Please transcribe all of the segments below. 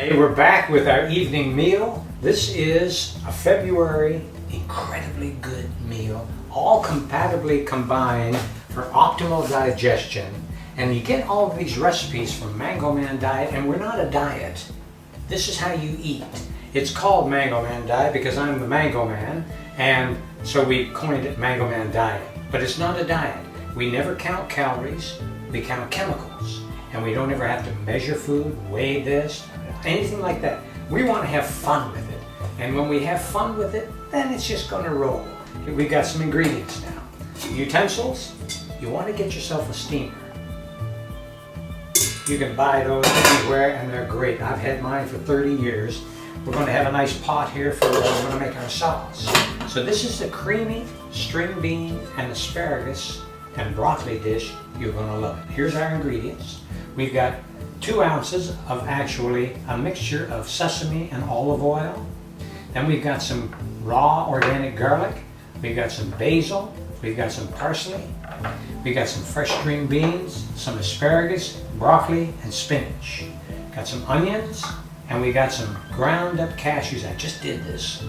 Hey, we're back with our evening meal. This is a February incredibly good meal, all compatibly combined for optimal digestion. And you get all of these recipes from Mango Man Diet, and we're not a diet. This is how you eat. It's called Mango Man Diet because I'm the Mango Man, and so we coined it Mango Man Diet. But it's not a diet. We never count calories, we count chemicals. And we don't ever have to measure food, weigh this, anything like that. We want to have fun with it. And when we have fun with it, then it's just going to roll. We've got some ingredients now. Utensils, you want to get yourself a steamer. You can buy those anywhere and they're great. I've had mine for 30 years. We're going to have a nice pot here for we're going to make our sauce. So this is the creamy string bean and asparagus and broccoli dish. You're going to love it. Here's our ingredients. We've got 2 ounces of actually a mixture of sesame and olive oil. Then we've got some raw organic garlic. We've got some basil. We've got some parsley. We've got some fresh string beans, some asparagus, broccoli, and spinach. Got some onions, and we got some ground up cashews. I just did this.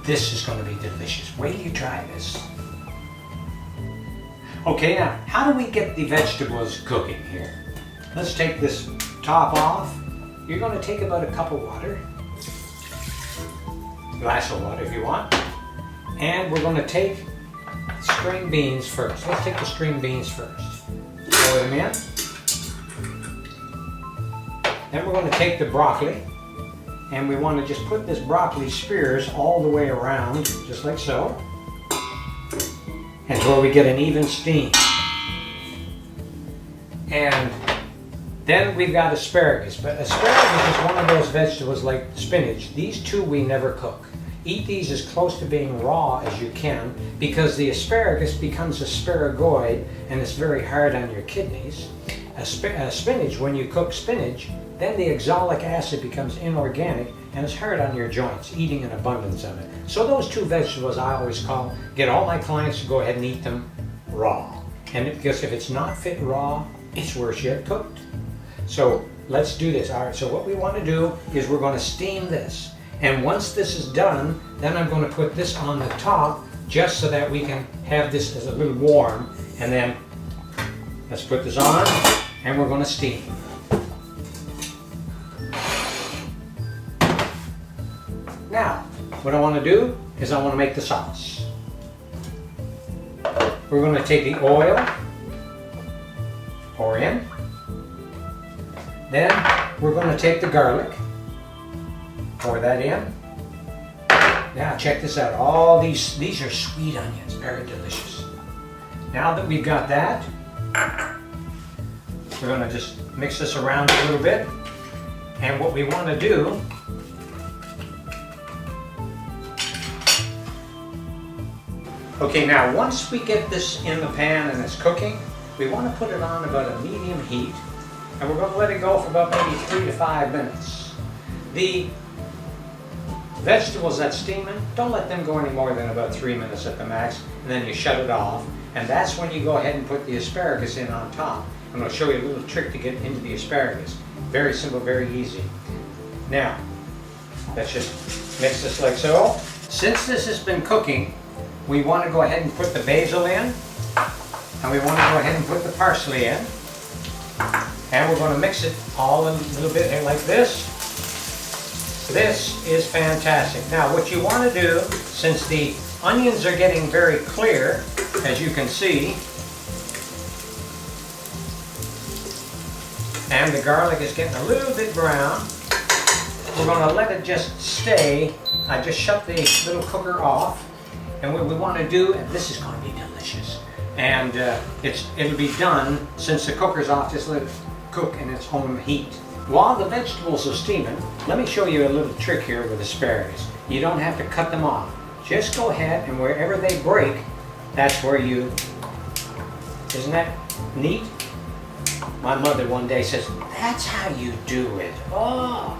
This is going to be delicious. Wait till you try this. Okay, now, how do we get the vegetables cooking here? Let's take this top off. You're going to take about a cup of water, glass of water if you want, and we're going to take string beans first. Let's take the string beans first. Pour them in. Then we're going to take the broccoli, and we want to just put this broccoli spears all the way around, just like so, until we get an even steam. And then we've got asparagus, but asparagus is one of those vegetables like spinach. These two we never cook. Eat these as close to being raw as you can because the asparagus becomes asparagoid and it's very hard on your kidneys. Spinach, when you cook spinach, then the oxalic acid becomes inorganic and it's hard on your joints, eating an abundance of it. So those 2 vegetables I always get all my clients to go ahead and eat them raw. And because if it's not fit raw, it's worse yet cooked. So let's do this. All right, so what we want to do is we're going to steam this. And once this is done, then I'm going to put this on the top just so that we can have this as a little warm. And then let's put this on and we're going to steam. Now, what I want to do is I want to make the sauce. We're going to take the oil, pour in. Then we're going to take the garlic, pour that in. Now check this out. All these are sweet onions, very delicious. Now that we've got that, we're going to just mix this around a little bit. And what we want to do okay, now once we get this in the pan and it's cooking, we want to put it on about a medium heat. And we're going to let it go for about maybe 3 to 5 minutes. The vegetables that's steaming, don't let them go any more than about 3 minutes at the max, and then you shut it off. And that's when you go ahead and put the asparagus in on top. I'm going to show you a little trick to get into the asparagus. Very simple, very easy. Now, let's just mix this like so. Since this has been cooking, we want to go ahead and put the basil in, and we want to go ahead and put the parsley in. And we're going to mix it all in a little bit here like this. This is fantastic. Now what you want to do, since the onions are getting very clear, as you can see, and the garlic is getting a little bit brown, we're going to let it just stay. I just shut the little cooker off. And what we want to do, and this is going to be delicious, and it'll be done since the cooker's off, just let it cook in its own heat. While the vegetables are steaming, let me show you a little trick here with asparagus. You don't have to cut them off. Just go ahead and wherever they break, that's where you, isn't that neat? My mother one day says, that's how you do it. Oh,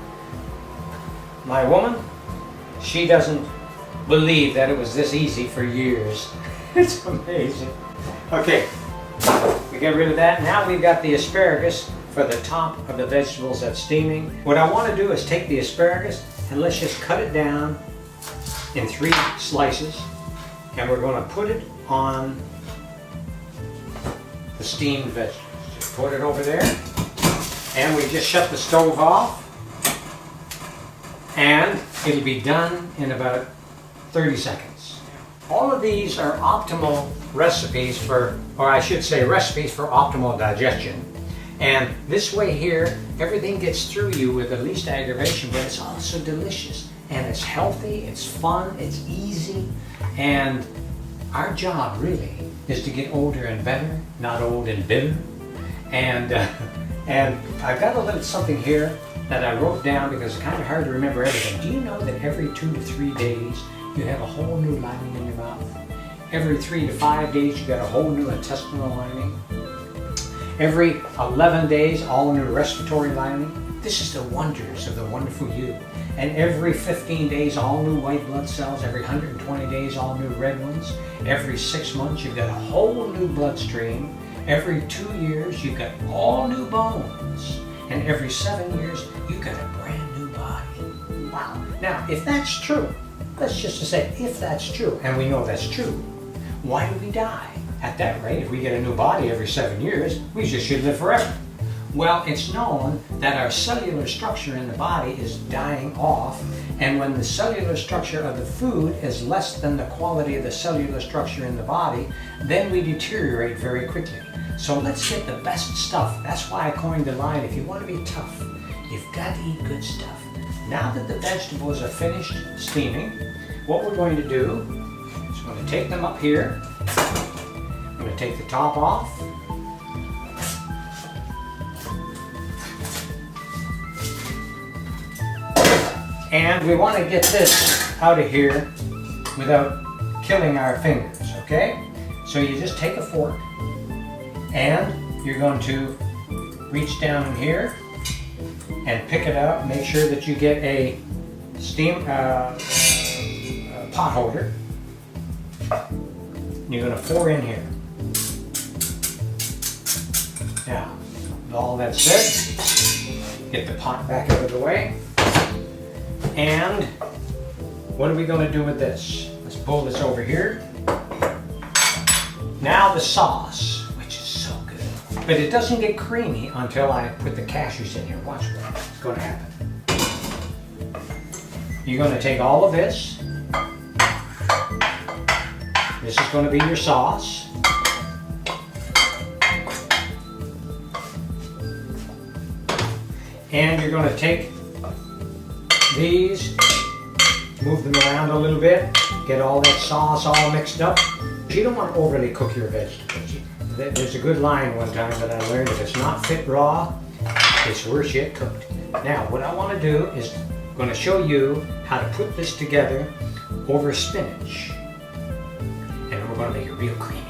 my woman, she doesn't believe that it was this easy for years. It's amazing. Okay, we get rid of that. Now we've got the asparagus. for the top of the vegetables that's steaming. What I want to do is take the asparagus and let's just cut it down in 3 slices, and we're going to put it on the steamed vegetables. Just put it over there, and we just shut the stove off, and it'll be done in about 30 seconds. All of these are optimal recipes for, or I should say recipes for optimal digestion. And this way here, everything gets through you with the least aggravation, but it's also delicious. And it's healthy, it's fun, it's easy. And our job really is to get older and better, not old and bitter. And I've got a little something here that I wrote down because it's kind of hard to remember everything. Do you know that every 2 to 3 days you have a whole new lining in your mouth? Every 3 to 5 days you got a whole new intestinal lining. Every 11 days, all new respiratory lining. This is the wonders of the wonderful you. And every 15 days, all new white blood cells. Every 120 days, all new red ones. Every 6 months, you've got a whole new bloodstream. Every 2 years, you've got all new bones. And every 7 years, you've got a brand new body. Wow. Now, if that's true, let's just say if that's true, and we know that's true, why do we die? At that rate, if we get a new body every 7 years, we just should live forever. Well, it's known that our cellular structure in the body is dying off, and when the cellular structure of the food is less than the quality of the cellular structure in the body, then we deteriorate very quickly. So let's get the best stuff. That's why I coined the line, if you want to be tough, you've got to eat good stuff. Now that the vegetables are finished steaming, what we're going to do is we're going to take them up here. I'm going to take the top off. And we want to get this out of here without killing our fingers, okay? So you just take a fork and you're going to reach down in here and pick it out. Make sure that you get a steam pot holder. You're going to pour in here. Now, with all that said, get the pot back out of the way. And what are we going to do with this? Let's pull this over here. Now the sauce, which is so good. But it doesn't get creamy until I put the cashews in here. Watch what's going to happen. You're going to take all of this. This is going to be your sauce. And you're going to take these, move them around a little bit, get all that sauce all mixed up. You don't want to overly cook your vegetables. There's a good line one time that I learned, if it's not fit raw, it's worse yet cooked. Now, what I want to do is I'm going to show you how to put this together over spinach. And we're going to make it real creamy.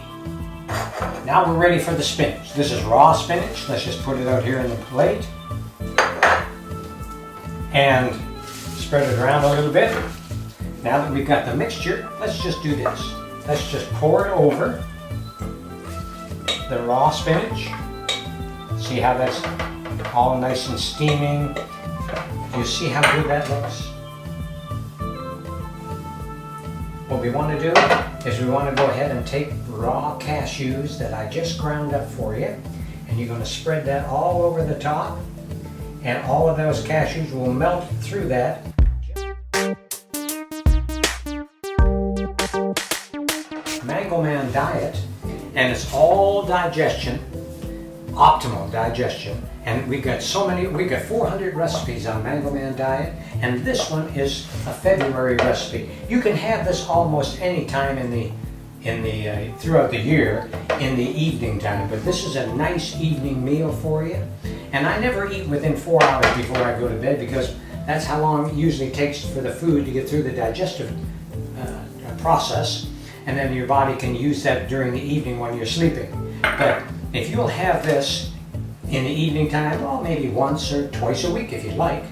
Now we're ready for the spinach. This is raw spinach. Let's just put it out here in the plate. And spread it around a little bit. Now that we've got the mixture, let's just do this. Let's just pour it over the raw spinach. See how that's all nice and steaming? Do you see how good that looks? What we want to do is we want to go ahead and take raw cashews that I just ground up for you, and you're going to spread that all over the top, and all of those cashews will melt through that. Mango Man diet, and it's all digestion, optimal digestion, and we've got 400 recipes on Mango Man diet, and this one is a February recipe. You can have this almost any time throughout the year in the evening time, but this is a nice evening meal for you. And I never eat within 4 hours before I go to bed, because that's how long it usually takes for the food to get through the digestive process, and then your body can use that during the evening when you're sleeping. But if you'll have this in the evening time, well, maybe once or twice a week if you like,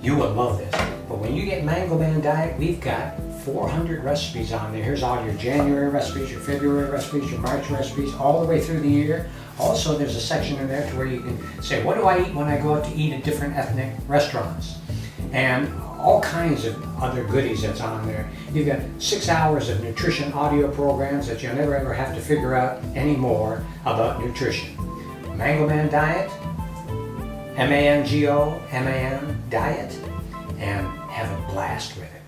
you will love this. But when you get Mango Man diet, we've got 400 recipes on there. Here's all your January recipes, your February recipes, your March recipes, all the way through the year, Also, there's a section in there to where you can say, what do I eat when I go out to eat at different ethnic restaurants? And all kinds of other goodies that's on there. You've got 6 hours of nutrition audio programs that you'll never ever have to figure out anymore about nutrition. Mango Man Diet, MANGO, MAN Diet, and have a blast with it.